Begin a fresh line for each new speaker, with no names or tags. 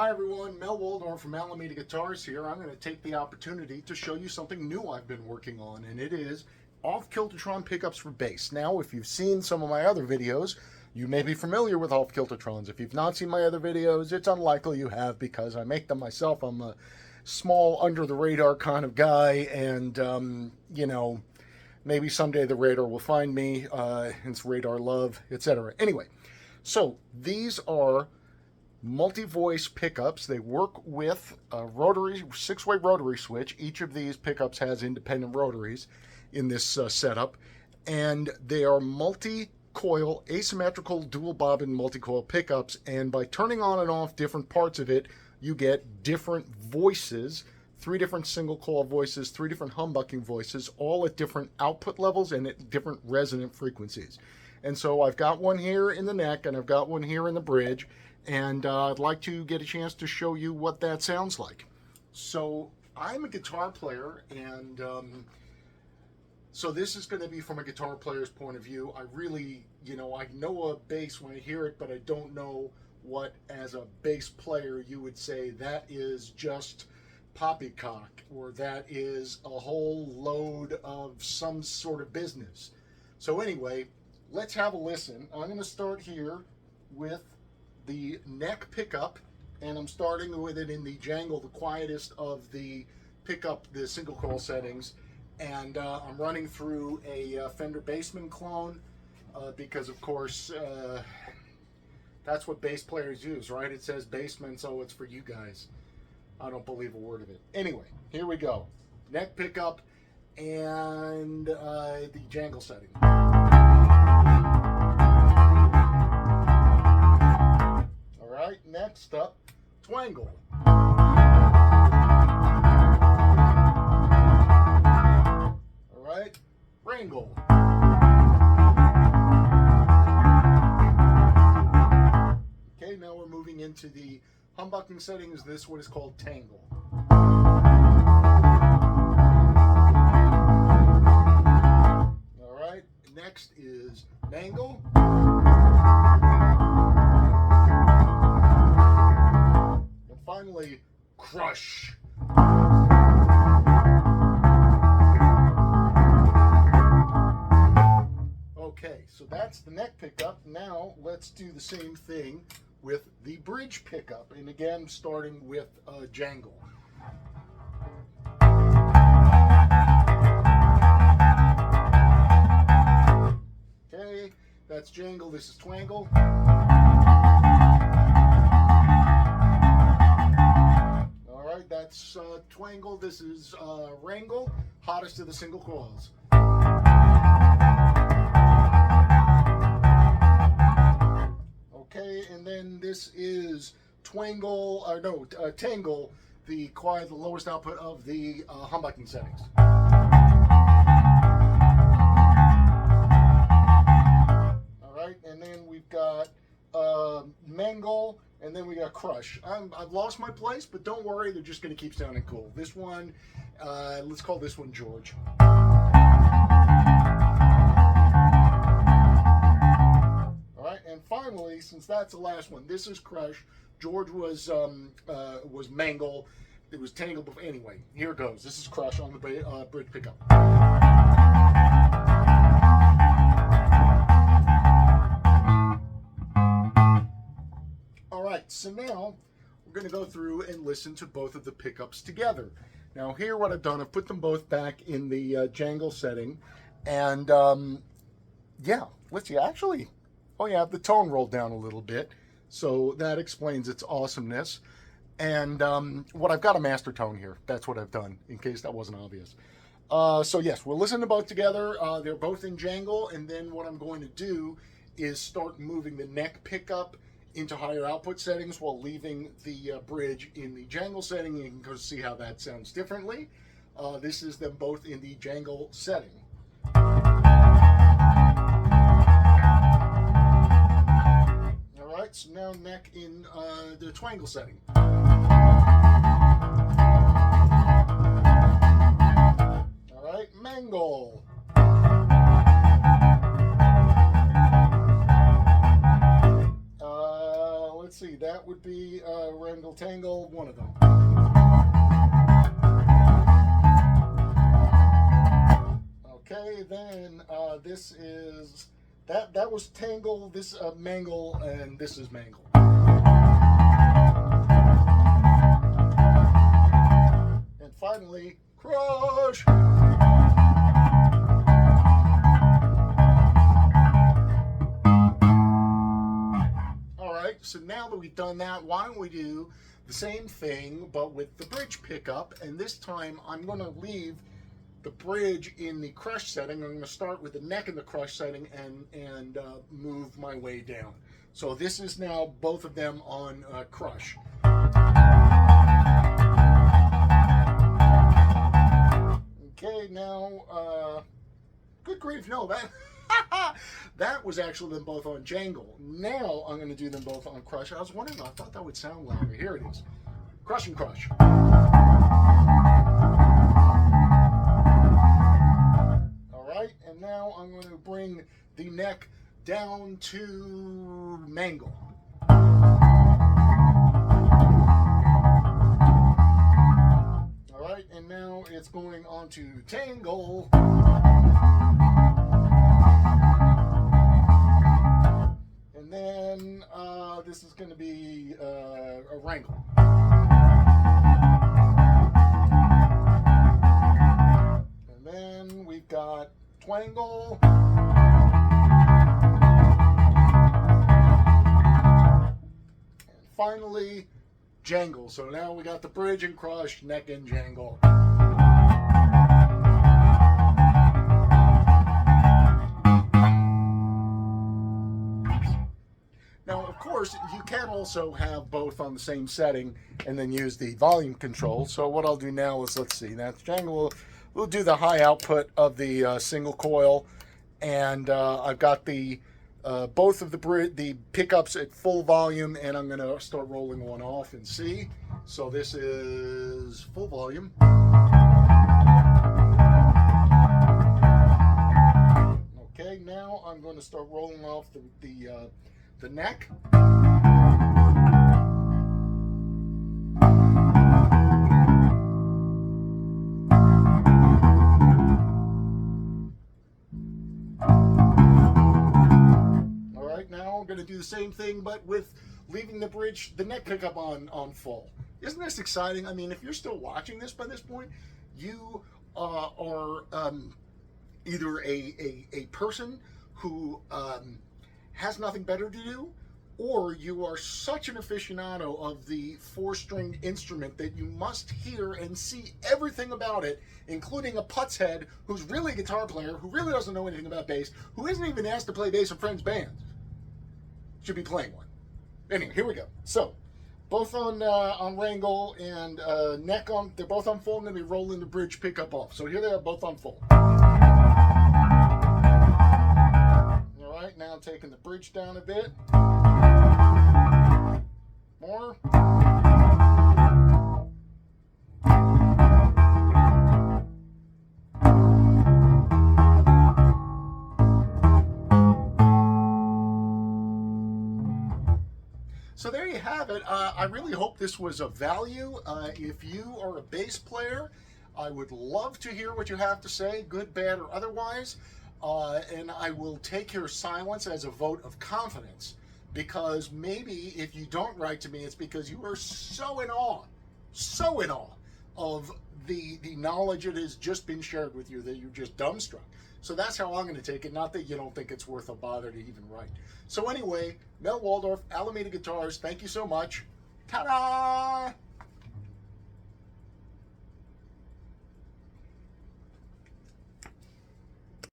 Hi everyone, Mel Waldorf from Alameda Guitars here. I'm going to take the opportunity to show you something new I've been working on, and it is off Kiltertron pickups for bass. Now, if you've seen some of my other videos, you may be familiar with off Kiltertrons. If you've not seen my other videos, it's unlikely you have because I make them myself. I'm a small, under-the-radar kind of guy, and, maybe someday the radar will find me. It's radar love, etc. Anyway, so these are multi-voice pickups. They work with a rotary, six-way rotary switch. Each of these pickups has independent rotaries in this setup, and they are multi-coil, asymmetrical, dual bobbin multi-coil pickups, and by turning on and off different parts of it, you get different voices, 3 different single coil voices, 3 different humbucking voices, all at different output levels and at different resonant frequencies. And so I've got one here in the neck, and I've got one here in the bridge, and I'd like to get a chance to show you what that sounds like. So I'm a guitar player, and so this is going to be from a guitar player's point of view. I really, I know a bass when I hear it, but I don't know what, as a bass player, you would say that is just poppycock, or that is a whole load of some sort of business. So anyway, let's have a listen. I'm going to start here with the neck pickup, and I'm starting with it in the jangle, the quietest of the pickup, the single coil settings, and I'm running through a Fender Bassman clone because of course that's what bass players use, right? It says Bassman, so it's for you guys. I don't believe a word of it. Anyway, here we go. Neck pickup and the jangle setting. Next up, twangle. All right, wrangle. Okay, now we're moving into the humbucking settings. This one is called tangle. All right, next is mangle. Finally, crush. Okay, so that's the neck pickup. Now let's do the same thing with the bridge pickup, and again starting with jangle. Okay, that's jangle. This is twangle. That's twangle. This is wrangle, hottest of the single coils. Okay, and then this is tangle, the quiet, the lowest output of the humbucking settings. All right, and then we've got mangle. And then we got crush. I've lost my place, but don't worry, they're just going to keep sounding cool. This one, let's call this one George. All right, and finally, since that's the last one, this is crush. George was mangle. It was tangle before. Anyway, here it goes. This is crush on the bridge pickup. So now we're going to go through and listen to both of the pickups together. Now here what I've done, I've put them both back in the jangle setting, and yeah, let's see, actually, oh yeah, the tone rolled down a little bit, so that explains its awesomeness. And what I've got a master tone here, that's what I've done, in case that wasn't obvious. So yes, we'll listen to both together. They're both in jangle, and then what I'm going to do is start moving the neck pickup into higher output settings while leaving the bridge in the jangle setting. You can go see how that sounds differently. This is them both in the jangle setting. All right, so now neck in the twangle setting. All right, mangle. that would be Wrangle Tangle, one of them. Okay, then this is, that was Tangle, this Mangle, and this is Mangle. And finally, Crush! So now that we've done that, why don't we do the same thing but with the bridge pickup, and this time I'm going to leave the bridge in the crush setting. I'm going to start with the neck in the crush setting and move my way down. So this is now both of them on crush. Okay, now, good grief, no, that was actually them both on jangle. Now I'm going to do them both on crush. I was wondering, I thought that would sound louder. Here it is. Crush and crush. All right, and now I'm going to bring the neck down to mangle. All right, and now it's going on to tangle. And then this is going to be a wrangle. And then we've got twangle. And finally, jangle. So now we got the bridge and crush, neck and jangle. Now, of course, you can also have both on the same setting and then use the volume control. So what I'll do now is, let's see, that's jangle. We'll do the high output of the single coil, and I've got the both of the pickups at full volume, and I'm going to start rolling one off and see. So this is full volume. Okay, now I'm going to start rolling off the neck. All right, now I'm going to do the same thing, but with leaving the bridge, the neck pickup on full. Isn't this exciting? I mean, if you're still watching this by this point, you are either a person who has nothing better to do, or you are such an aficionado of the four-stringed instrument that you must hear and see everything about it, including a putz head who's really a guitar player, who really doesn't know anything about bass, who isn't even asked to play bass in friends' bands. Should be playing one. Anyway, here we go. So, both on wrangle and neck on, they're both on full, and then we roll in the bridge pickup off. So here they are, both on full. Right, now taking the bridge down a bit. More. So there you have it. I really hope this was of value. If you are a bass player, I would love to hear what you have to say, good, bad, or otherwise. And I will take your silence as a vote of confidence, because maybe if you don't write to me, it's because you are so in awe of the knowledge that has just been shared with you that you're just dumbstruck. So that's how I'm going to take it, not that you don't think it's worth a bother to even write. So anyway, Mel Waldorf, Alameda Guitars, thank you so much. Ta-da!